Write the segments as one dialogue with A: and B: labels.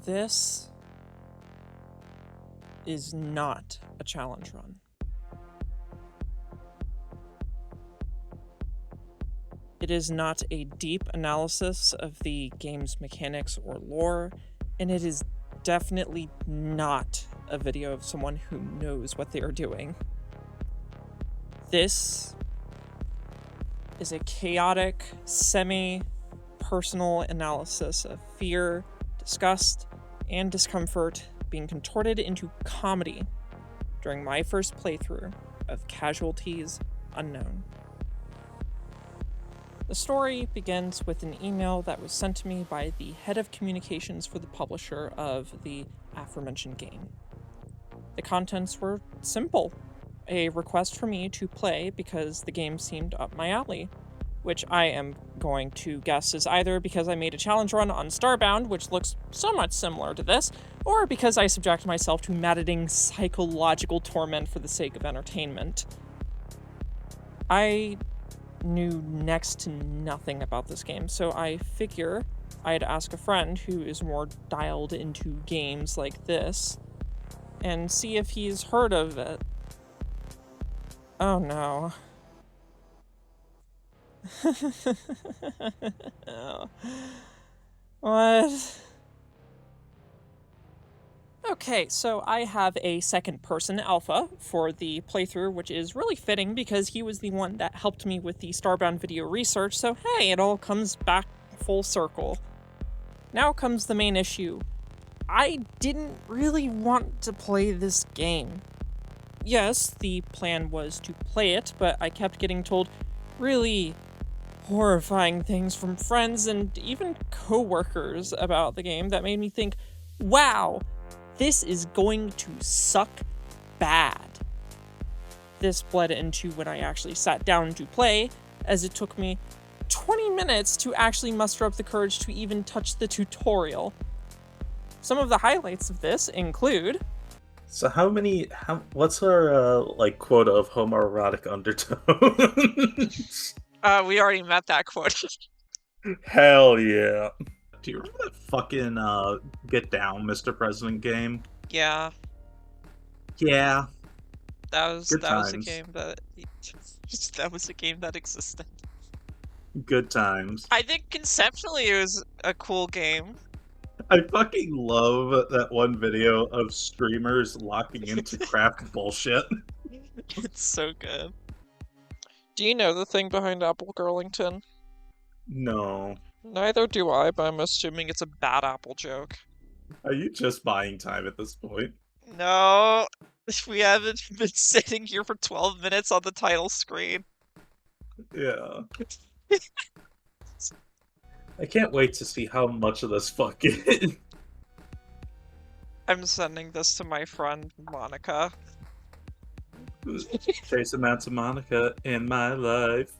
A: This is not a challenge run. It is not a deep analysis of the game's mechanics or lore, and it is definitely not a video of someone who knows what they are doing. This is a chaotic, semi-personal analysis of fear, disgust, and discomfort being contorted into comedy during my first playthrough of Casualties Unknown. The story begins with an email that was sent to me by the head of communications for the publisher of the aforementioned game. The contents were simple. A request for me to play because the game seemed up my alley, which I am going to guess is either because I made a challenge run on Starbound, which looks somewhat similar to this, or because I subject myself to maddening psychological torment for the sake of entertainment. I knew next to nothing about this game, so I figure I'd ask a friend who is more dialed into games like this and see if he's heard of it. Oh no. What? Okay, so I have a second-person alpha for the playthrough, which is really fitting because he was the one that helped me with the Starbound video research, so hey, it all comes back full circle. Now comes the main issue. I didn't really want to play this game. Yes, the plan was to play it, but I kept getting told really horrifying things from friends and even co-workers about the game that made me think, wow, this is going to suck bad. This bled into when I actually sat down to play, as it took me 20 minutes to actually muster up the courage to even touch the tutorial. Some of the highlights of this include...
B: So what's our, quota of homoerotic undertones?
A: We already met that quota.
B: Hell yeah. Do you remember that fucking, Get Down, Mr. President game?
A: Yeah.
B: Yeah.
A: That was a
B: times.
A: game that... that was a game that existed.
B: Good times.
A: I think conceptually it was a cool game.
B: I fucking love that one video of streamers locking into craft bullshit.
A: It's so good. Do you know the thing behind Apple Girlington?
B: No.
A: Neither do I, but I'm assuming it's a bad Apple joke.
B: Are you just buying time at this point?
A: No, we haven't been sitting here for 12 minutes on the title screen.
B: Yeah. I can't wait to see how much of this fucking...
A: I'm sending this to my friend Monica.
B: Trace amounts of Monica in my life.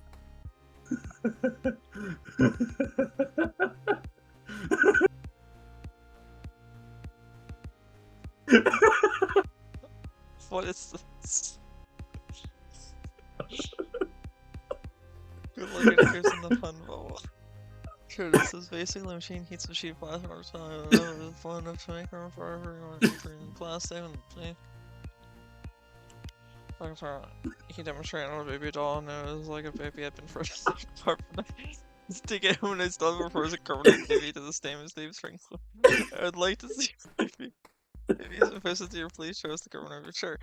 A: What is this? Good luck at in the fun bubble. Sure, this is basically the machine heats the sheet plastic or something. Fun enough to make her for everyone in plastic and he demonstrated on a baby doll and it was like a baby had been frozen apart from to get when it's done before it's a permanent baby to the same as Dave Sprinkler. I would like to see baby. Baby's supposed to your please show us the governor. Sure.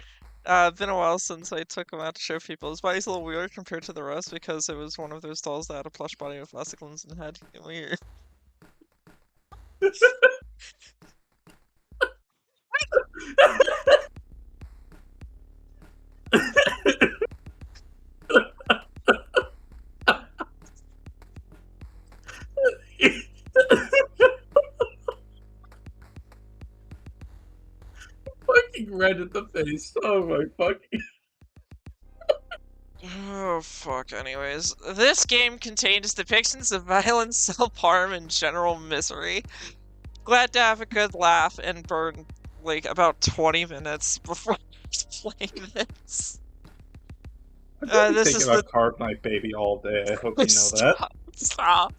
A: Been a while since I took him out to show people. His body's a little weird compared to the rest because it was one of those dolls that had a plush body with plastic limbs and head. Weird.
B: Fucking red in the face. Oh my fucking...
A: Oh, fuck. Anyways, this game contains depictions of violence, self-harm, and general misery. Glad to have a good laugh and burn, like, about 20 minutes before playing this.
B: This is about carve my baby all day. I hope you know that.
A: Stop.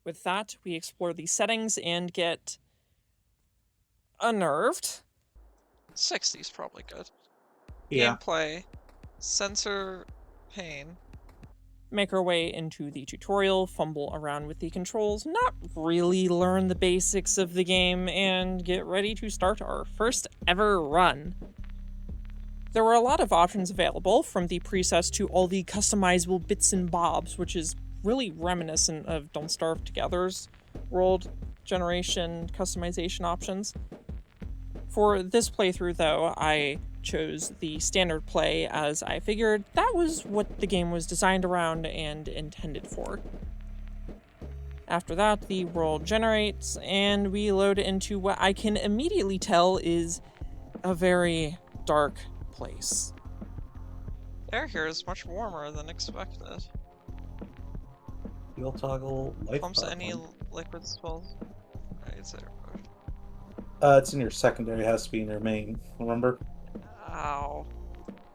A: With that, we explore the settings and get unnerved.
C: 60's probably good.
B: Yeah.
C: Gameplay. Sensor pain.
A: Make our way into the tutorial, fumble around with the controls, not really learn the basics of the game, and get ready to start our first ever run. There were a lot of options available, from the presets to all the customizable bits and bobs, which is really reminiscent of Don't Starve Together's world generation customization options. For this playthrough, though, I chose the standard play as I figured that was what the game was designed around and intended for. After that, the world generates, and we load into what I can immediately tell is a very dark place.
C: Air here is much warmer than expected.
B: You'll toggle life
C: Pumps any
B: button.
C: liquid spells. Right, it's there.
B: It's in your secondary, it has to be in your main, remember?
C: Ow.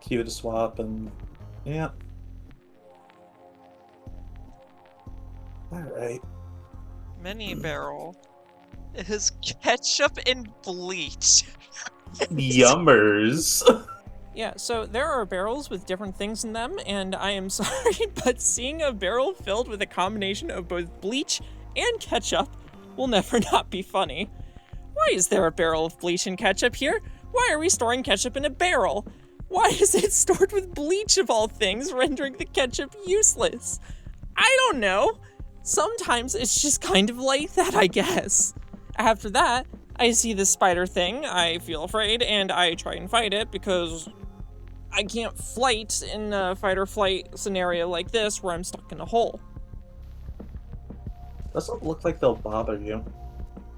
B: Q to swap and yeah. Alright.
C: Mini barrel. It has ketchup and bleach.
B: Yummers.
A: Yeah, so there are barrels with different things in them, and I am sorry, but seeing a barrel filled with a combination of both bleach and ketchup will never not be funny. Why is there a barrel of bleach and ketchup here? Why are we storing ketchup in a barrel? Why is it stored with bleach of all things, rendering the ketchup useless? I don't know. Sometimes it's just kind of like that, I guess. After that, I see this spider thing, I feel afraid, and I try and fight it because I can't flight in a fight or flight scenario like this where I'm stuck in a hole.
B: Doesn't look like they'll bother you.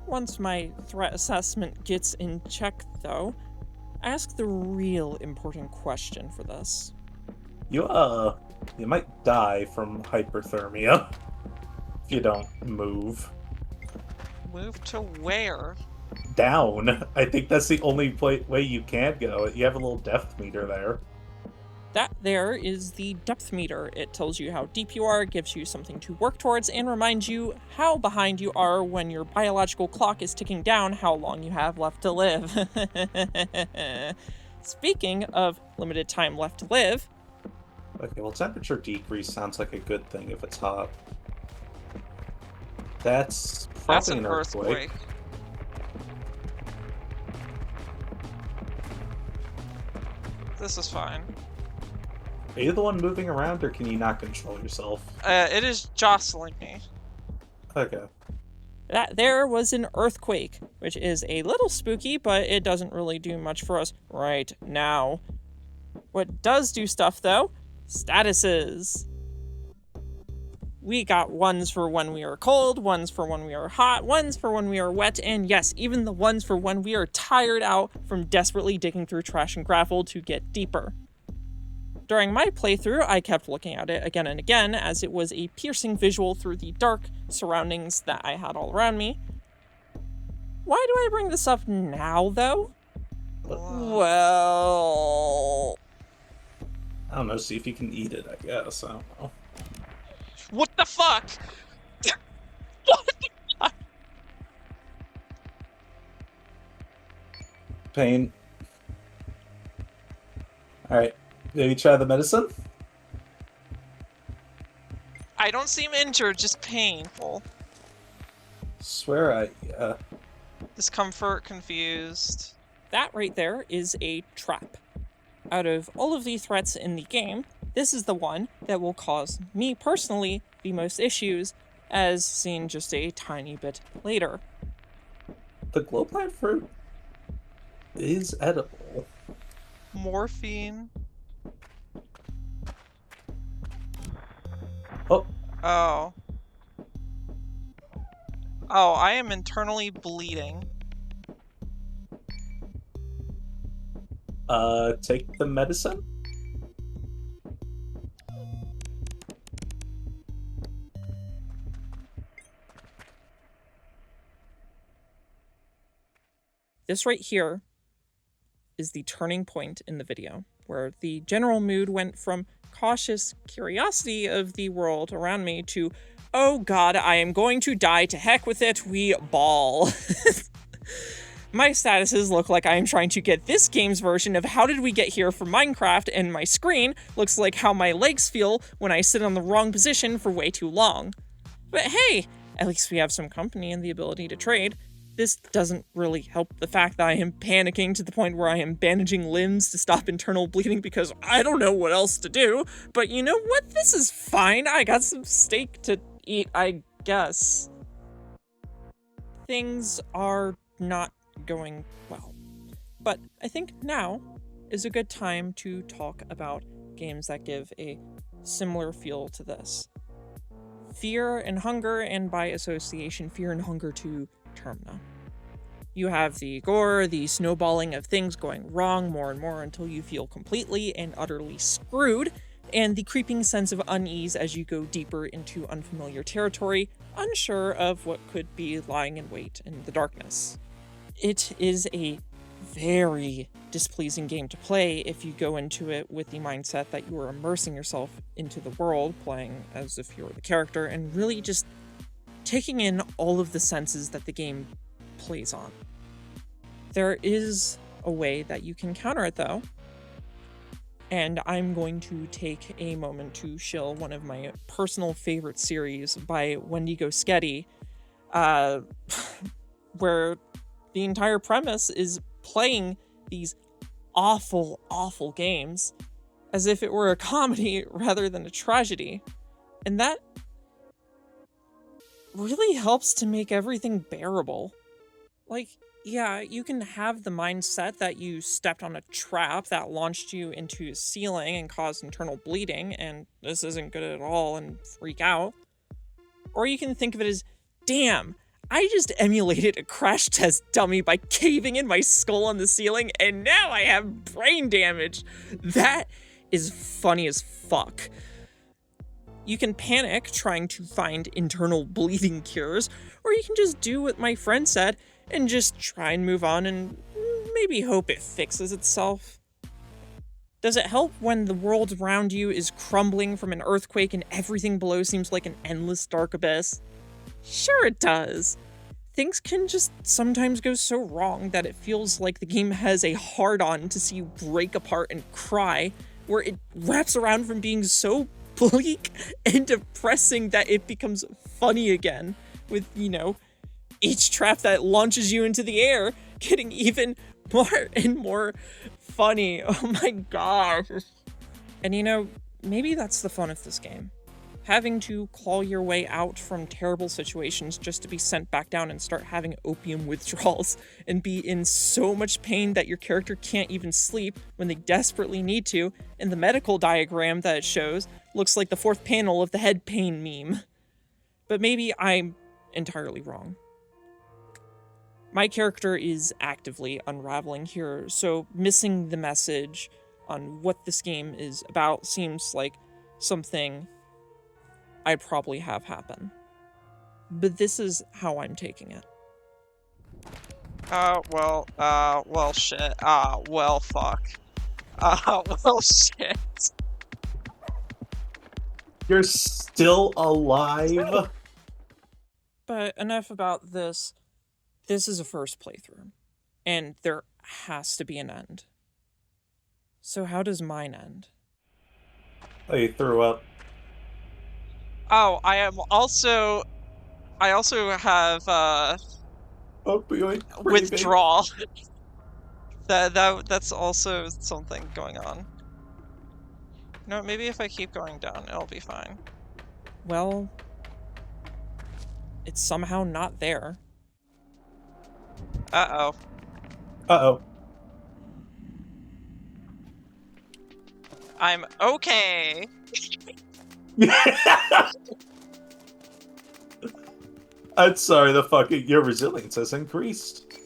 A: Once my threat assessment gets in check, though, I ask the real important question for this.
B: You might die from hyperthermia if you don't move.
C: Move to where?
B: Down. I think that's the only way you can go. You have a little depth meter there.
A: That there is the depth meter. It tells you how deep you are, gives you something to work towards, and reminds you how behind you are when your biological clock is ticking down how long you have left to live. Speaking of limited time left to live...
B: Okay, well, temperature decrease sounds like a good thing if it's hot. That's probably
C: an earthquake. This is fine.
B: Are you the one moving around, or can you not control yourself?
C: It is jostling me.
B: Okay.
A: That there was an earthquake, which is a little spooky, but it doesn't really do much for us right now. What does do stuff, though, statuses. We got ones for when we are cold, ones for when we are hot, ones for when we are wet, and yes, even the ones for when we are tired out from desperately digging through trash and gravel to get deeper. During my playthrough, I kept looking at it again and again, as it was a piercing visual through the dark surroundings that I had all around me. Why do I bring this up now, though? Well...
B: I don't know, see if you can eat it, I guess. I don't know.
C: What the fuck? What the fuck?
B: Pain. Alright. Maybe try the medicine?
C: I don't seem injured, just painful.
B: Swear
C: Discomfort, confused.
A: That right there is a trap. Out of all of the threats in the game, this is the one that will cause me personally the most issues, as seen just a tiny bit later.
B: The glow plant fruit is edible.
C: Morphine.
B: Oh.
C: Oh. Oh, I am internally bleeding.
B: Take the medicine?
A: This right here is the turning point in the video, where the general mood went from cautious curiosity of the world around me to, oh god, I am going to die, to heck with it, we ball. My statuses look like I am trying to get this game's version of how did we get here for Minecraft, and my screen looks like how my legs feel when I sit on the wrong position for way too long. But hey, at least we have some company and the ability to trade. This doesn't really help the fact that I am panicking to the point where I am bandaging limbs to stop internal bleeding because I don't know what else to do. But you know what? This is fine. I got some steak to eat, I guess. Things are not going well. But I think now is a good time to talk about games that give a similar feel to this. Fear and Hunger, and by association, Fear and Hunger 2 Termina. You have the gore, the snowballing of things going wrong more and more until you feel completely and utterly screwed, and the creeping sense of unease as you go deeper into unfamiliar territory, unsure of what could be lying in wait in the darkness. It is a very displeasing game to play if you go into it with the mindset that you are immersing yourself into the world, playing as if you're the character, and really just taking in all of the senses that the game plays on. There is a way that you can counter it, though, and I'm going to take a moment to shill one of my personal favorite series by Wendy Goschetti, where the entire premise is playing these awful, awful games as if it were a comedy rather than a tragedy. And that really helps to make everything bearable. Like, yeah, you can have the mindset that you stepped on a trap that launched you into a ceiling and caused internal bleeding, and this isn't good at all, and freak out. Or you can think of it as, damn, I just emulated a crash test dummy by caving in my skull on the ceiling, and now I have brain damage. That is funny as fuck. You can panic trying to find internal bleeding cures, or you can just do what my friend said and just try and move on and maybe hope it fixes itself. Does it help when the world around you is crumbling from an earthquake and everything below seems like an endless dark abyss? Sure it does. Things can just sometimes go so wrong that it feels like the game has a hard-on to see you break apart and cry, where it wraps around from being so bleak and depressing that it becomes funny again, with, you know, each trap that launches you into the air getting even more and more funny. Oh my gosh. And you know, maybe that's the fun of this game. Having to claw your way out from terrible situations just to be sent back down and start having opium withdrawals and be in so much pain that your character can't even sleep when they desperately need to, and the medical diagram that it shows looks like the fourth panel of the head pain meme. But maybe I'm entirely wrong. My character is actively unraveling here, so missing the message on what this game is about seems like something I'd probably have happen. But this is how I'm taking it.
C: Well, shit. Well, fuck. Well, shit.
B: You're still alive?
A: But enough about this. This is a first playthrough, and there has to be an end. So how does mine end?
B: Oh, you threw up.
C: Oh, I also have,
B: Opioid craving.
C: withdrawal. That's also something going on. No, maybe if I keep going down, it'll be fine.
A: Well, it's somehow not there.
C: Uh-oh.
B: Uh-oh.
C: I'm okay.
B: I'm sorry, your resilience has increased.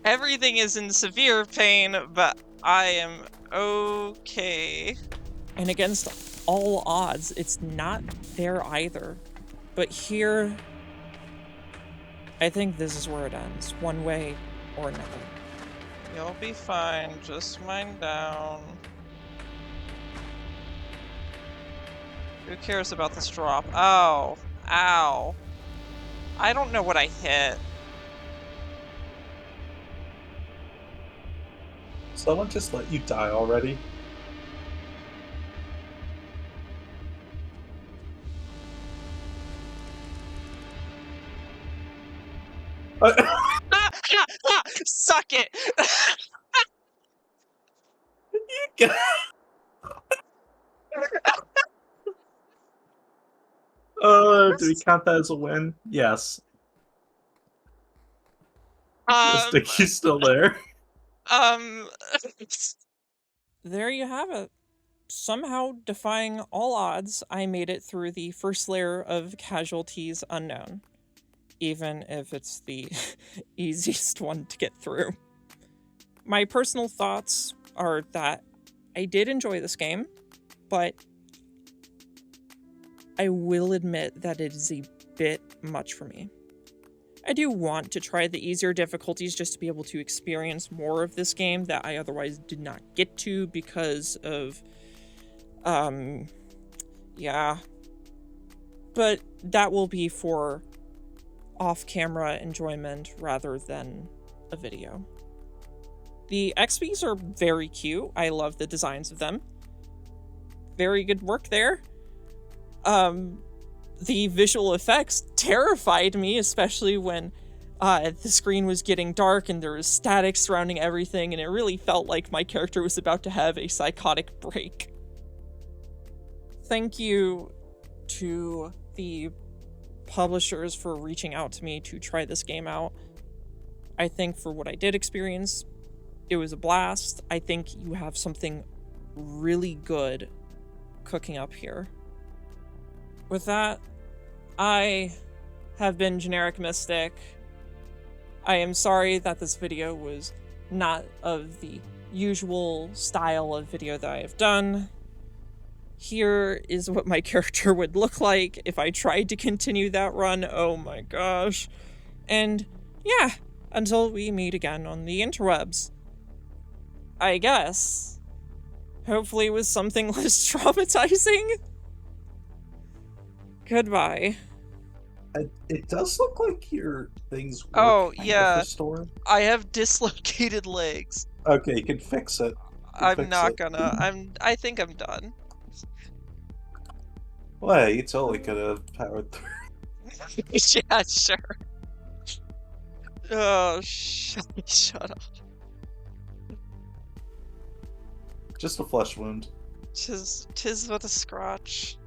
C: Everything is in severe pain, but I am okay.
A: And against all odds, it's not there either. But here, I think this is where it ends, one way or another.
C: You'll be fine, just mind down. Who cares about this drop? Oh, ow. I don't know what I hit.
B: Someone just let you die already?
C: Suck it!
B: Do we count that as a win? Yes. Sticky's still there.
A: There you have it. Somehow defying all odds, I made it through the first layer of Casualties Unknown, even if it's the easiest one to get through. My personal thoughts are that I did enjoy this game, but I will admit that it is a bit much for me. I do want to try the easier difficulties just to be able to experience more of this game that I otherwise did not get to because of, yeah. But that will be for off-camera enjoyment rather than a video. The XPs are very cute. I love the designs of them. Very good work there. The visual effects terrified me, especially when the screen was getting dark and there was static surrounding everything, and it really felt like my character was about to have a psychotic break. Thank you to the publishers for reaching out to me to try this game out. I think for what I did experience, it was a blast. I think you have something really good cooking up here. With that, I have been Generic Mystic. I am sorry that this video was not of the usual style of video that I have done. Here is what my character would look like if I tried to continue that run. Oh my gosh. And yeah, until we meet again on the interwebs. I guess. Hopefully with something less traumatizing. Goodbye.
B: It does look like your things were
C: Oh,
B: kind
C: yeah.
B: of restored.
C: I have dislocated legs.
B: Okay, you can fix it.
C: I'm not gonna. I think I'm done.
B: Well, hey, you totally could have powered through.
C: Yeah, sure. Oh, shut up.
B: Just a flesh wound.
C: Tis but a scratch.